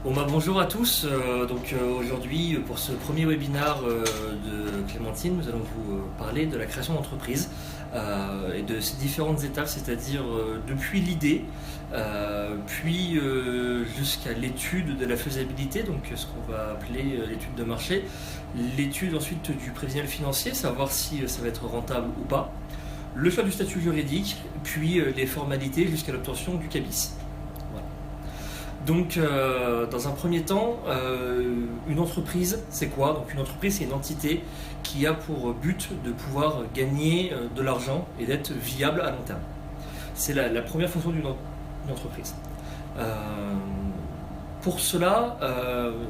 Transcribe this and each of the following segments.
Bonjour à tous. Aujourd'hui, pour ce premier webinaire de Clémentine, nous allons vous parler de la création d'entreprise et de ses différentes étapes, c'est-à-dire depuis l'idée, puis jusqu'à l'étude de la faisabilité, donc ce qu'on va appeler l'étude de marché, l'étude ensuite du prévisionnel financier, savoir si ça va être rentable ou pas, le choix du statut juridique, puis les formalités jusqu'à l'obtention du CABIS. Donc, dans un premier temps, une entreprise, c'est quoi? Donc, une entreprise, c'est une entité qui a pour but de pouvoir gagner de l'argent et d'être viable à long terme. C'est la première fonction d'une entreprise. Pour cela,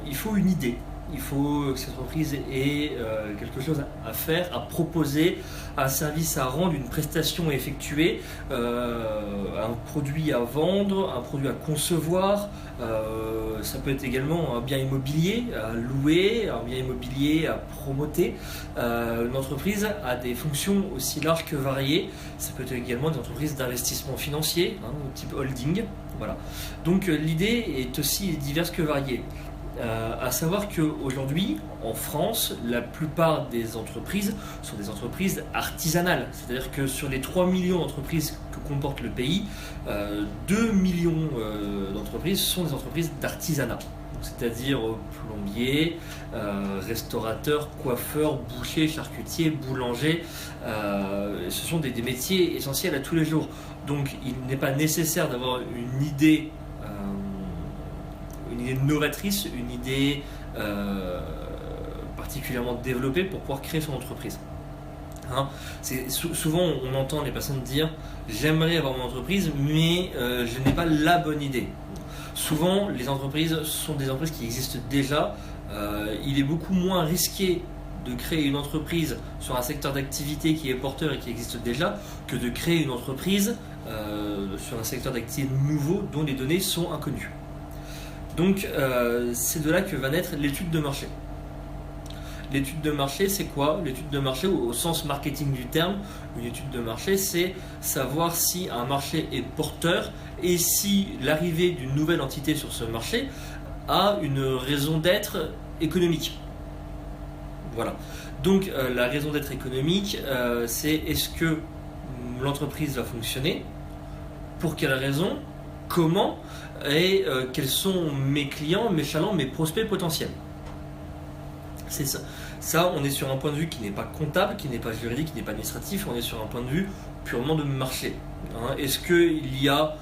il faut une idée. Il faut que cette entreprise ait quelque chose à faire, à proposer, un service à rendre, une prestation à effectuer, un produit à vendre, un produit à concevoir. Ça peut être également un bien immobilier à louer, un bien immobilier à promoter. Une entreprise a des fonctions aussi larges que variées. Ça peut être également des entreprises d'investissement financier, type holding. Voilà. Donc l'idée est aussi diverse que variée. À savoir qu'aujourd'hui, en France, la plupart des entreprises sont des entreprises artisanales. C'est-à-dire que sur les 3 millions d'entreprises que comporte le pays, 2 millions d'entreprises sont des entreprises d'artisanat. C'est-à-dire plombiers, restaurateurs, coiffeurs, bouchers, charcutiers, boulangers. Ce sont des métiers essentiels à tous les jours. Donc il n'est pas nécessaire d'avoir une idée novatrice, une idée particulièrement développée pour pouvoir créer son entreprise. Souvent on entend les personnes dire j'aimerais avoir mon entreprise mais je n'ai pas la bonne idée. Souvent les entreprises sont des entreprises qui existent déjà. Il est beaucoup moins risqué de créer une entreprise sur un secteur d'activité qui est porteur et qui existe déjà que de créer une entreprise sur un secteur d'activité nouveau dont les données sont inconnues. Donc c'est de là que va naître l'étude de marché. L'étude de marché, c'est quoi? L'étude de marché, au sens marketing du terme, une étude de marché, c'est savoir si un marché est porteur et si l'arrivée d'une nouvelle entité sur ce marché a une raison d'être économique. Voilà. Donc la raison d'être économique, c'est est-ce que l'entreprise va fonctionner? Pour quelle raison? Comment? Et quels sont mes clients, mes chalands, mes prospects potentiels. C'est ça. Ça, on est sur un point de vue qui n'est pas comptable, qui n'est pas juridique, qui n'est pas administratif, on est sur un point de vue purement de marché. Est-ce qu'il y a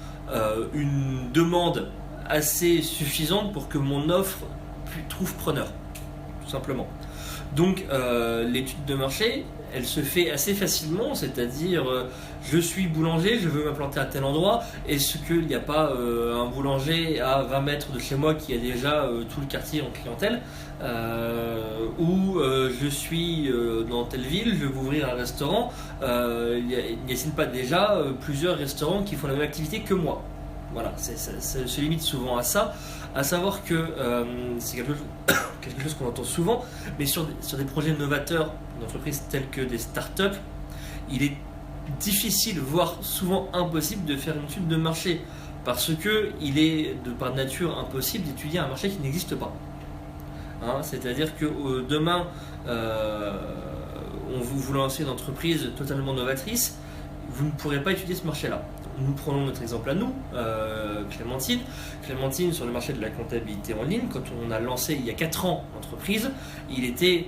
une demande assez suffisante pour que mon offre trouve preneur? Tout simplement. Donc l'étude de marché, elle se fait assez facilement, c'est-à-dire je suis boulanger, je veux m'implanter à tel endroit, est-ce qu'il n'y a pas un boulanger à 20 mètres de chez moi qui a déjà tout le quartier en clientèle, ou je suis dans telle ville, je veux ouvrir un restaurant, n'y a-t-il pas déjà plusieurs restaurants qui font la même activité que moi? Voilà, ça se limite souvent à ça, à savoir que c'est quelque chose qu'on entend souvent, mais sur des projets novateurs d'entreprises telles que des startups, il est difficile, voire souvent impossible de faire une étude de marché, parce qu'il est de par nature impossible d'étudier un marché qui n'existe pas. C'est-à-dire que demain, vous lancez une entreprise totalement novatrice, vous ne pourrez pas étudier ce marché-là. Nous prenons notre exemple à nous, Clémentine. Clémentine, sur le marché de la comptabilité en ligne, quand on a lancé il y a 4 ans l'entreprise, il était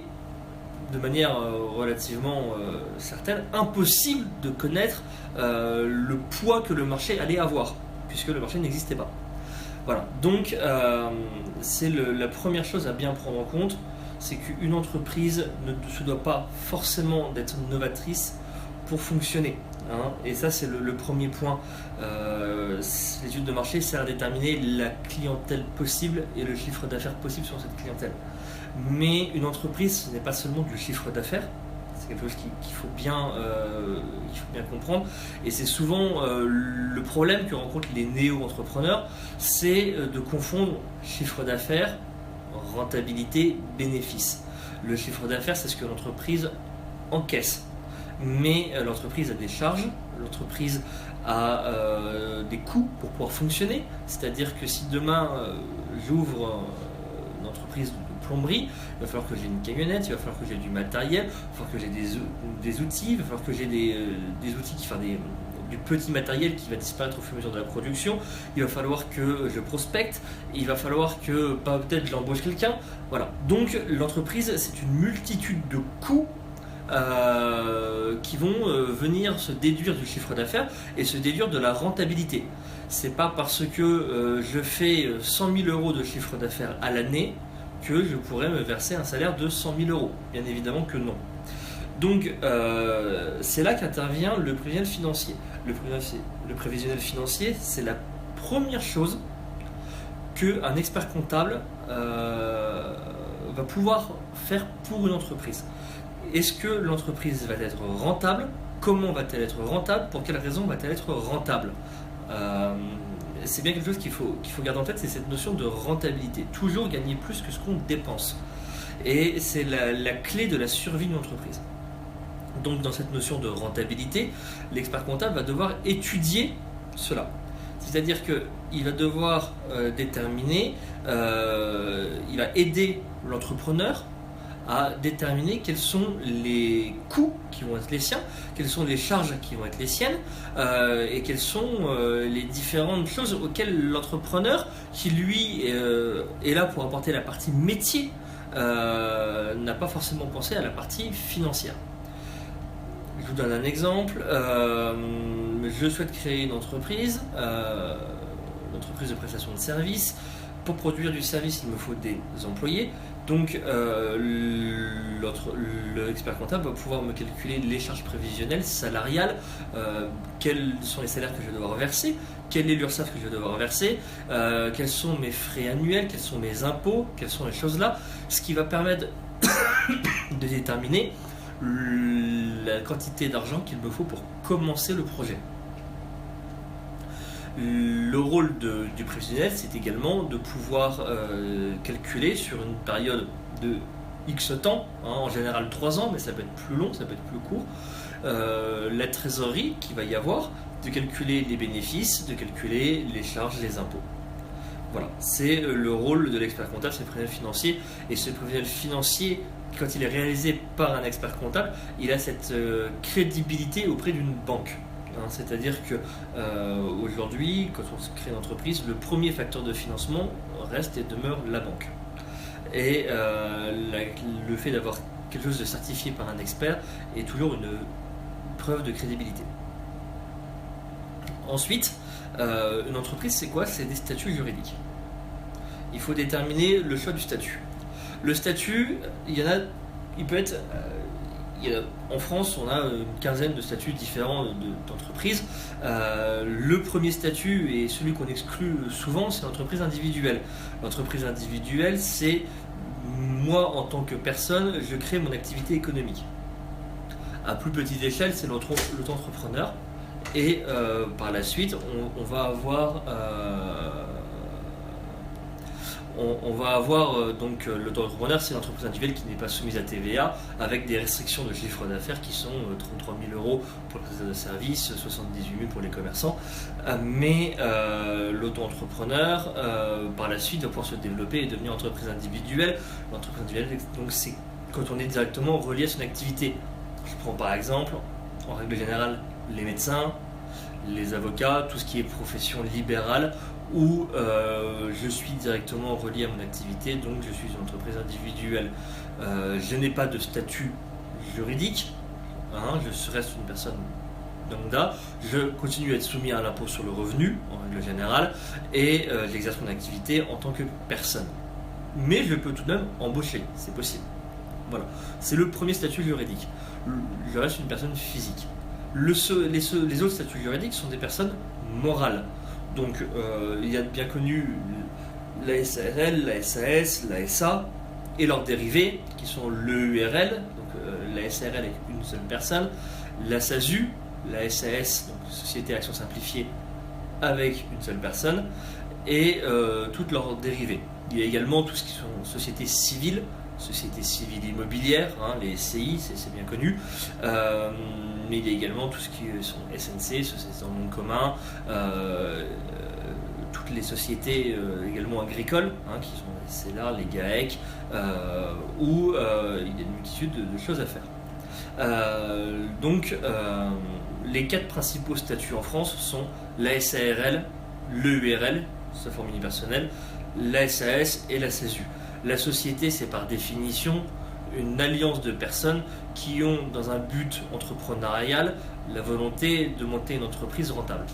de manière relativement certaine impossible de connaître le poids que le marché allait avoir, puisque le marché n'existait pas. Voilà, donc c'est la première chose à bien prendre en compte, c'est qu'une entreprise ne se doit pas forcément d'être novatrice pour fonctionner. Et ça c'est le premier point. L'étude de marché sert à déterminer la clientèle possible et le chiffre d'affaires possible sur cette clientèle. Mais une entreprise, ce n'est pas seulement du chiffre d'affaires, c'est quelque chose qu'il faut bien comprendre. Et c'est souvent le problème que rencontrent les néo-entrepreneurs, c'est de confondre chiffre d'affaires, rentabilité, bénéfice. Le chiffre d'affaires, c'est ce que l'entreprise encaisse. Mais l'entreprise a des charges, l'entreprise a des coûts pour pouvoir fonctionner, c'est-à-dire que si demain j'ouvre une entreprise de plomberie, il va falloir que j'ai une camionnette, il va falloir que j'ai du matériel, il va falloir que j'ai des outils, il va falloir que j'ai des outils du petit matériel qui va disparaître au fur et à mesure de la production, il va falloir que je prospecte, il va falloir que peut-être j'embauche quelqu'un. Voilà. Donc l'entreprise, c'est une multitude de coûts qui vont venir se déduire du chiffre d'affaires et se déduire de la rentabilité. C'est pas parce que je fais 100 000 euros de chiffre d'affaires à l'année que je pourrais me verser un salaire de 100 000 euros. Bien évidemment que non. Donc c'est là qu'intervient le prévisionnel financier. Le prévisionnel financier, c'est la première chose qu'un expert comptable va pouvoir faire pour une entreprise. Est-ce que l'entreprise va être rentable? Comment va-t-elle être rentable? Pour quelles raisons va-t-elle être rentable? C'est bien quelque chose qu'il faut garder en tête, c'est cette notion de rentabilité. Toujours gagner plus que ce qu'on dépense. Et c'est la clé de la survie d'une entreprise. Donc dans cette notion de rentabilité, l'expert comptable va devoir étudier cela. C'est-à-dire qu'il va devoir déterminer, il va aider l'entrepreneur à déterminer quels sont les coûts qui vont être les siens, quelles sont les charges qui vont être les siennes, et quelles sont les différentes choses auxquelles l'entrepreneur, qui lui est là pour apporter la partie métier, n'a pas forcément pensé à la partie financière. Je vous donne un exemple. Je souhaite créer une entreprise de prestation de services. Pour produire du service, il me faut des employés. Donc, l'expert comptable va pouvoir me calculer les charges prévisionnelles, salariales, quels sont les salaires que je vais devoir verser, quel est l'URSSAF que je vais devoir verser, quels sont mes frais annuels, quels sont mes impôts, quelles sont les choses-là, ce qui va permettre de déterminer la quantité d'argent qu'il me faut pour commencer le projet. Le rôle du prévisionnel, c'est également de pouvoir calculer sur une période de X temps, en général 3 ans, mais ça peut être plus long, ça peut être plus court, la trésorerie qu'il va y avoir, de calculer les bénéfices, de calculer les charges, les impôts. Voilà, c'est le rôle de l'expert comptable, c'est le prévisionnel financier. Et ce prévisionnel financier, quand il est réalisé par un expert comptable, il a cette crédibilité auprès d'une banque. C'est-à-dire que aujourd'hui, quand on crée une entreprise, le premier facteur de financement reste et demeure la banque. Et le fait d'avoir quelque chose de certifié par un expert est toujours une preuve de crédibilité. Ensuite, une entreprise, c'est quoi? C'est des statuts juridiques. Il faut déterminer le choix du statut. Le statut, en France, on a une quinzaine de statuts différents d'entreprises. Le premier statut, et celui qu'on exclut souvent, c'est l'entreprise individuelle. L'entreprise individuelle, c'est moi en tant que personne, je crée mon activité économique. À plus petite échelle, c'est l'auto-entrepreneur. Et par la suite, on va avoir donc l'auto-entrepreneur, c'est l'entreprise individuelle qui n'est pas soumise à TVA, avec des restrictions de chiffre d'affaires qui sont 33 000 euros pour les prestataires de services, 78 000 pour les commerçants. Mais l'auto-entrepreneur, par la suite, va pouvoir se développer et devenir entreprise individuelle. L'entreprise individuelle, donc c'est quand on est directement relié à son activité. Je prends par exemple, en règle générale, les médecins, les avocats, tout ce qui est profession libérale, où je suis directement relié à mon activité, donc je suis une entreprise individuelle. Je n'ai pas de statut juridique, je reste une personne lambda, je continue à être soumis à l'impôt sur le revenu, en règle générale, et j'exerce mon activité en tant que personne. Mais je peux tout de même embaucher, c'est possible. Voilà, c'est le premier statut juridique. Je reste une personne physique. Les autres statuts juridiques sont des personnes morales. Donc il y a bien connu la SARL, la SAS, la SA et leurs dérivés qui sont l'EURL, donc la SARL avec une seule personne, la SASU, la SAS, donc Société Action Simplifiée avec une seule personne, et toutes leurs dérivés. Il y a également tout ce qui sont sociétés civiles immobilières, les SCI, c'est bien connu, mais il y a également tout ce qui sont SNC, sociétés en nom commun, toutes toutes les sociétés également agricoles, qui sont les CELAR, les GAEC, où il y a une multitude de choses à faire. Les 4 principaux statuts en France sont la SARL, l'EURL, sa forme unipersonnelle, la SAS et la SASU. La société, c'est par définition une alliance de personnes qui ont, dans un but entrepreneurial, la volonté de monter une entreprise rentable.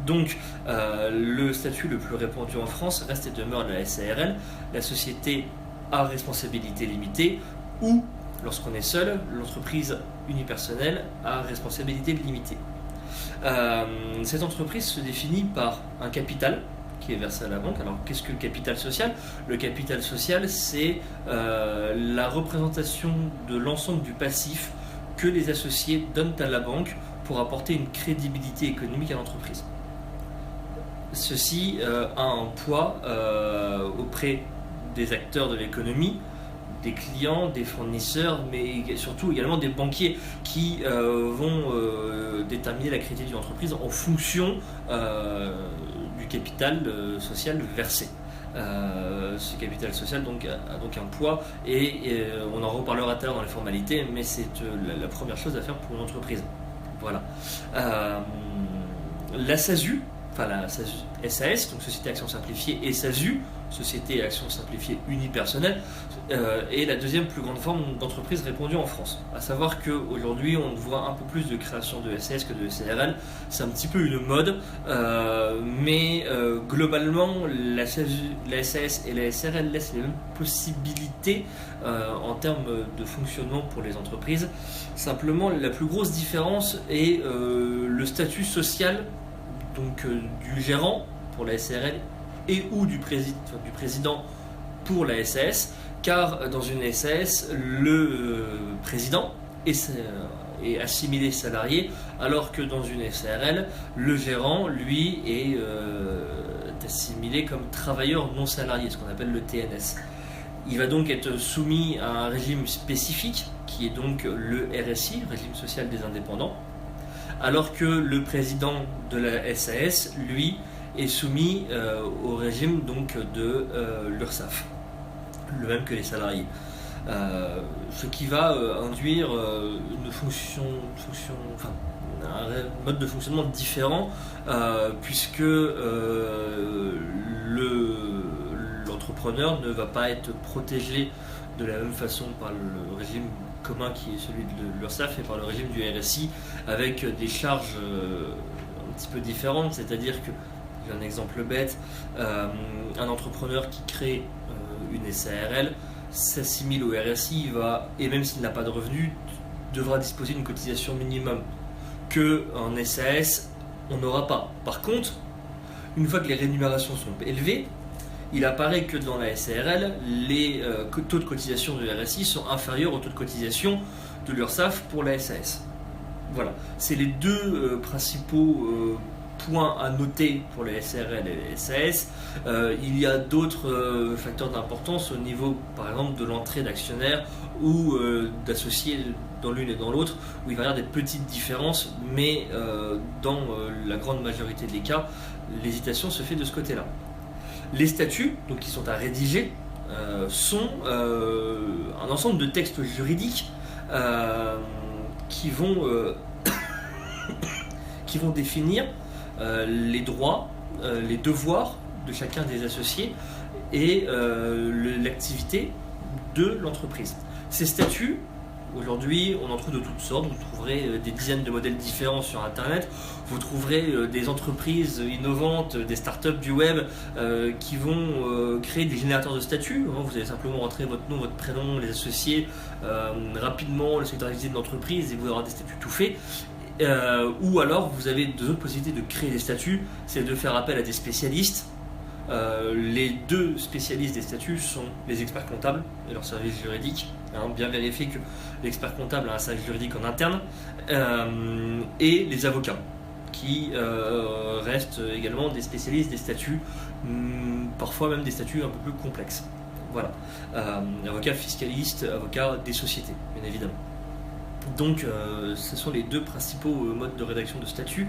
Donc, le statut le plus répandu en France reste et demeure la SARL, la société à responsabilité limitée, ou, lorsqu'on est seul, l'entreprise unipersonnelle à responsabilité limitée. Cette entreprise se définit par un capital qui est versé à la banque. Alors, qu'est-ce que le capital social ? Le capital social, c'est la représentation de l'ensemble du passif que les associés donnent à la banque pour apporter une crédibilité économique à l'entreprise. Ceci a un poids auprès des acteurs de l'économie, des clients, des fournisseurs, mais surtout également des banquiers qui vont déterminer la crédibilité d'une entreprise en fonction du capital social versé. Ce capital social a donc un poids et on en reparlera tout à l'heure dans les formalités, mais c'est la première chose à faire pour une entreprise. Voilà. La SASU, enfin la SAS, donc Société Action Simplifiée, et SASU, Société Action Simplifiée Unipersonnelle, est la deuxième plus grande forme d'entreprise répandue en France. À savoir qu'aujourd'hui, on voit un peu plus de création de SAS que de SARL. C'est un petit peu une mode, mais globalement, la SAS et la SARL laissent les mêmes possibilités en termes de fonctionnement pour les entreprises. Simplement, la plus grosse différence est le statut social donc, du gérant pour la SARL et ou du président pour la SAS, car dans une SAS, le président est assimilé salarié, alors que dans une SARL, le gérant, lui, est assimilé comme travailleur non salarié, ce qu'on appelle le TNS. Il va donc être soumis à un régime spécifique, qui est donc le RSI, régime social des indépendants, alors que le président de la SAS, lui, est soumis au régime donc de l'URSSAF, le même que les salariés. Ce qui va induire un mode de fonctionnement différent, puisque l'entrepreneur ne va pas être protégé de la même façon par le régime commun qui est celui de l'URSSAF et par le régime du RSI, avec des charges un petit peu différentes, c'est-à-dire que, j'ai un exemple bête, un entrepreneur qui crée une SARL s'assimile au RSI, et même s'il n'a pas de revenus, devra disposer d'une cotisation minimum qu'en SAS, on n'aura pas. Par contre, une fois que les rémunérations sont élevées, il apparaît que dans la SARL, les taux de cotisation de RSI sont inférieurs aux taux de cotisation de l'URSSAF pour la SAS. Voilà, c'est les deux principaux points à noter pour les SARL et les SAS. Il y a d'autres facteurs d'importance au niveau, par exemple, de l'entrée d'actionnaires ou d'associés dans l'une et dans l'autre, où il va y avoir des petites différences, mais dans la grande majorité des cas, l'hésitation se fait de ce côté-là. Les statuts, donc qui sont à rédiger, sont un ensemble de textes juridiques qui vont définir les droits, les devoirs de chacun des associés et l'activité de l'entreprise. Ces statuts, aujourd'hui, on en trouve de toutes sortes. Vous trouverez des dizaines de modèles différents sur Internet. Vous trouverez des entreprises innovantes, des startups du web qui vont créer des générateurs de statuts. Vous allez simplement rentrer votre nom, votre prénom, les associés, rapidement, la sécurité de l'entreprise, et vous aurez des statuts tout faits. Ou alors, vous avez deux autres possibilités de créer des statuts, c'est de faire appel à des spécialistes. Les deux spécialistes des statuts sont les experts comptables et leur service juridique. Bien vérifier que l'expert comptable a un service juridique en interne, et les avocats qui restent également des spécialistes des statuts, parfois même des statuts un peu plus complexes. Voilà, avocat fiscaliste, avocat des sociétés, bien évidemment. Donc ce sont les deux principaux modes de rédaction de statut.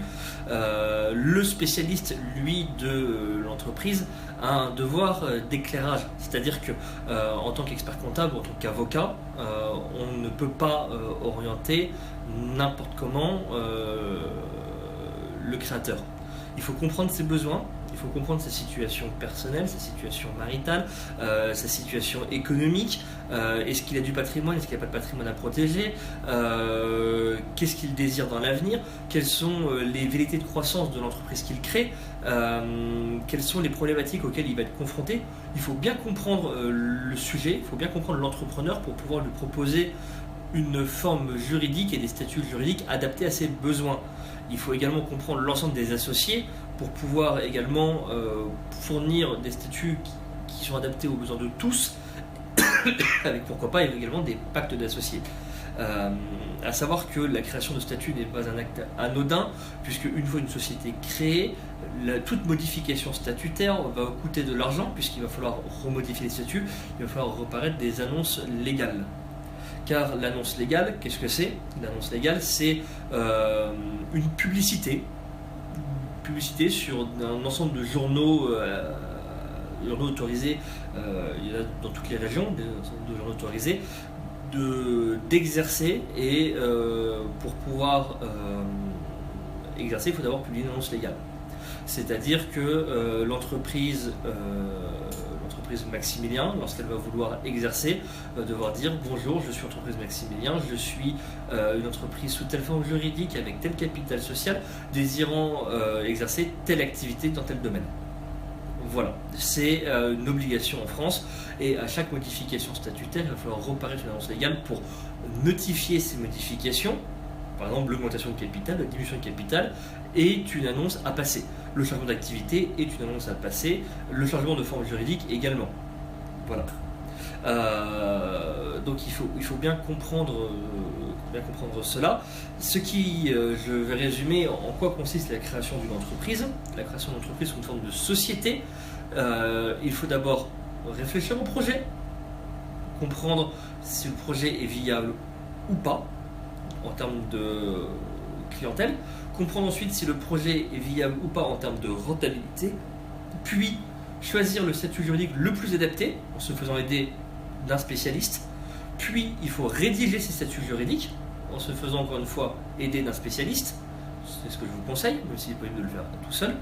Le spécialiste, lui, de l'entreprise a un devoir d'éclairage, c'est-à-dire que en tant qu'expert comptable, en tant qu'avocat, on ne peut pas orienter n'importe comment le créateur. Il faut comprendre ses besoins, il faut comprendre sa situation personnelle, sa situation maritale, sa situation économique. Est-ce qu'il a du patrimoine, est-ce qu'il n'a pas de patrimoine à protéger, qu'est-ce qu'il désire dans l'avenir, quelles sont les velléités de croissance de l'entreprise qu'il crée, quelles sont les problématiques auxquelles il va être confronté. Il faut bien comprendre le sujet, il faut bien comprendre l'entrepreneur pour pouvoir lui proposer une forme juridique et des statuts juridiques adaptés à ses besoins. Il faut également comprendre l'ensemble des associés pour pouvoir également fournir des statuts qui sont adaptés aux besoins de tous, avec pourquoi pas également des pactes d'associés. À savoir que la création de statut n'est pas un acte anodin, puisque une fois une société créée, toute modification statutaire va coûter de l'argent, puisqu'il va falloir remodifier les statuts, il va falloir reparaître des annonces légales. Car l'annonce légale, qu'est-ce que c'est? L'annonce légale, c'est une publicité sur un ensemble de journaux autorisés, il y en a dans toutes les régions, des ensembles de journaux autorisés, d'exercer, et pour pouvoir exercer, il faut d'abord publier une annonce légale. C'est-à-dire que l'entreprise Maximilien, lorsqu'elle va vouloir exercer, va devoir dire « Bonjour, je suis entreprise Maximilien, je suis une entreprise sous telle forme juridique avec tel capital social, désirant exercer telle activité dans tel domaine. » Voilà, c'est une obligation en France, et à chaque modification statutaire, il va falloir reparaître une annonce légale pour notifier ces modifications. Par exemple, l'augmentation de capital, la diminution de capital est une annonce à passer. Le changement d'activité est une annonce à passer. Le changement de forme juridique également. Voilà. Donc il faut bien comprendre cela. Je vais résumer en quoi consiste la création d'une entreprise. La création d'une entreprise sous une forme de société. Il faut d'abord réfléchir au projet, comprendre si le projet est viable ou pas en termes de clientèle, comprendre ensuite si le projet est viable ou pas en termes de rentabilité, puis choisir le statut juridique le plus adapté en se faisant aider d'un spécialiste, puis il faut rédiger ces statuts juridiques en se faisant encore une fois aider d'un spécialiste, c'est ce que je vous conseille, même s'il est possible de le faire tout seul.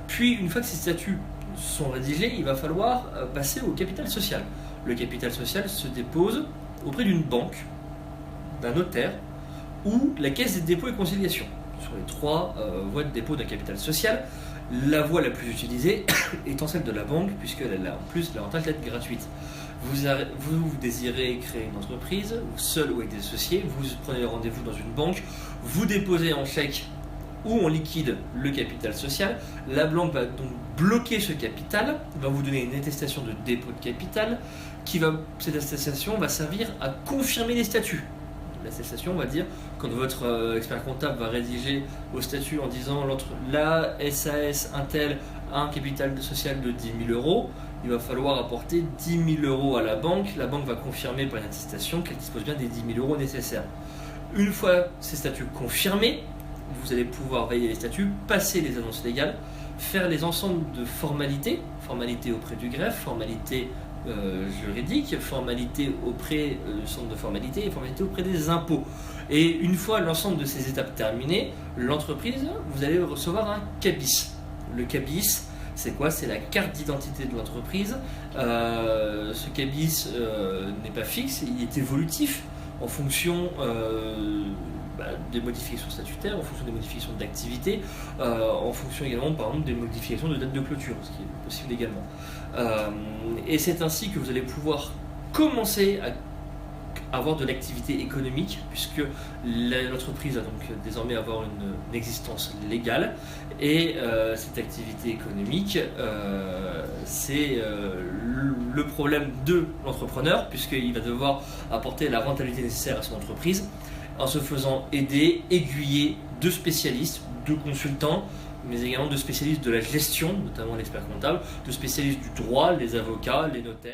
Puis une fois que ces statuts sont rédigés, il va falloir passer au capital social. Le capital social se dépose auprès d'une banque, d'un notaire, ou la caisse des dépôts et conciliation. Sur les trois voies de dépôt d'un capital social, la voie la plus utilisée étant celle de la banque, puisqu'elle a en plus l'avantage d'être gratuite. Vous désirez créer une entreprise, seul ou avec des associés, vous prenez rendez-vous dans une banque, vous déposez en chèque ou en liquide le capital social. La banque va donc bloquer ce capital, va vous donner une attestation de dépôt de capital, cette attestation va servir à confirmer les statuts. L'attestation va dire, quand votre expert comptable va rédiger au statut en disant la SAS Intel a un capital social de 10 000 euros, il va falloir apporter 10 000 euros à la banque va confirmer par une attestation qu'elle dispose bien des 10 000 euros nécessaires. Une fois ces statuts confirmés, vous allez pouvoir veiller les statuts, passer les annonces légales, faire les ensembles de formalités auprès du greffe, formalités juridique, formalité auprès du centre de formalité et formalité auprès des impôts. Et une fois l'ensemble de ces étapes terminées, l'entreprise, vous allez recevoir un CABIS. Le CABIS, c'est quoi? C'est la carte d'identité de l'entreprise. Ce CABIS n'est pas fixe, il est évolutif en fonction des modifications statutaires, en fonction des modifications d'activité, en fonction également par exemple des modifications de date de clôture, ce qui est possible également. Et c'est ainsi que vous allez pouvoir commencer à avoir de l'activité économique, puisque l'entreprise va donc désormais avoir une existence légale, et cette activité économique, c'est le problème de l'entrepreneur, puisqu'il va devoir apporter la rentabilité nécessaire à son entreprise, en se faisant aider, aiguiller de spécialistes, de consultants, mais également de spécialistes de la gestion, notamment l'expert comptable, de spécialistes du droit, les avocats, les notaires.